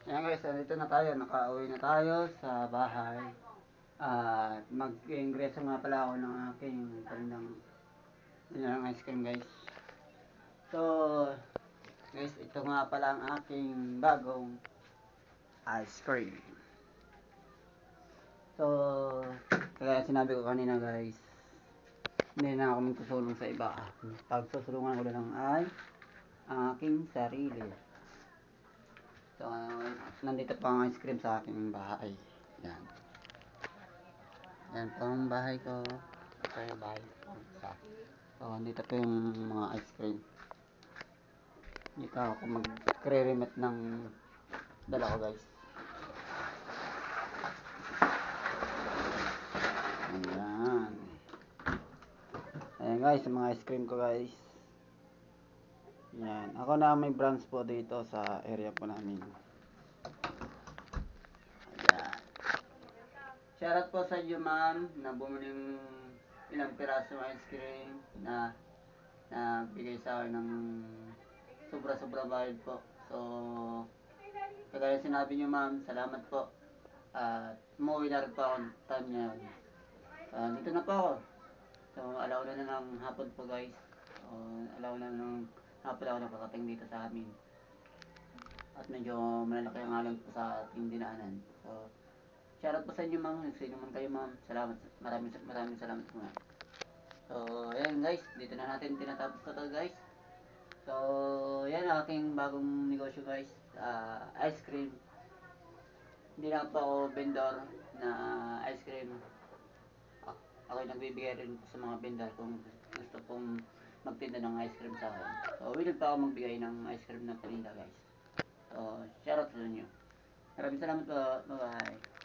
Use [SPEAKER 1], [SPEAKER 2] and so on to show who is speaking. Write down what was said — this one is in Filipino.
[SPEAKER 1] Ayan guys, dito na tayo, nakauwi na tayo sa bahay. At mag-ingreso nga pala ako ng aking kanilang ice cream guys. So, guys, ito nga pala ang aking bagong ice cream. So, kaya sinabi ko kanina guys, hindi na ako magsusulong sa iba. Pagsusulungan ko na lang ay ang aking sarili. So, nandito pa ang ice cream sa aking bahay. Yan. Yan po ang bahay ko. Ito yung bahay ko. So, nandito po yung mga ice cream. Dito ako mag-re-remit ng dala ko guys. Ayan. Ayan guys, yung mga ice cream ko guys. Yan. Ako na may branch po dito sa area po namin. Ayan. Shoutout po sa inyo ma'am na bumuling ilang piraso ng ice cream na bigay sa akin ng sobra-sobra bayad po. So, kagaya sinabi nyo ma'am, salamat po. At umuwi na rin po ako time ngayon. Dito na po ako. So, alaw na ng hapon po guys. Alaw na ng hapon ako nakakating dito sa amin. At medyo malalaki ang alon po sa ating dinaanan. So, shoutout po sa inyo ma'am. Sino man kayo ma'am. Salamat. Maraming salamat po ma'am. So, ayan guys. Dito na natin tinatapos ko to guys. So, yan aking bagong negosyo guys. Ice cream. Hindi na po ako vendor na ice cream. Ako yung nagbibigay rin sa mga vendor kung gusto pong magtinda ng ice cream sa akin. So, willing pa ako magbigay ng ice cream na paninda guys. So, shoutout sa inyo. Maraming salamat po. Bye-bye.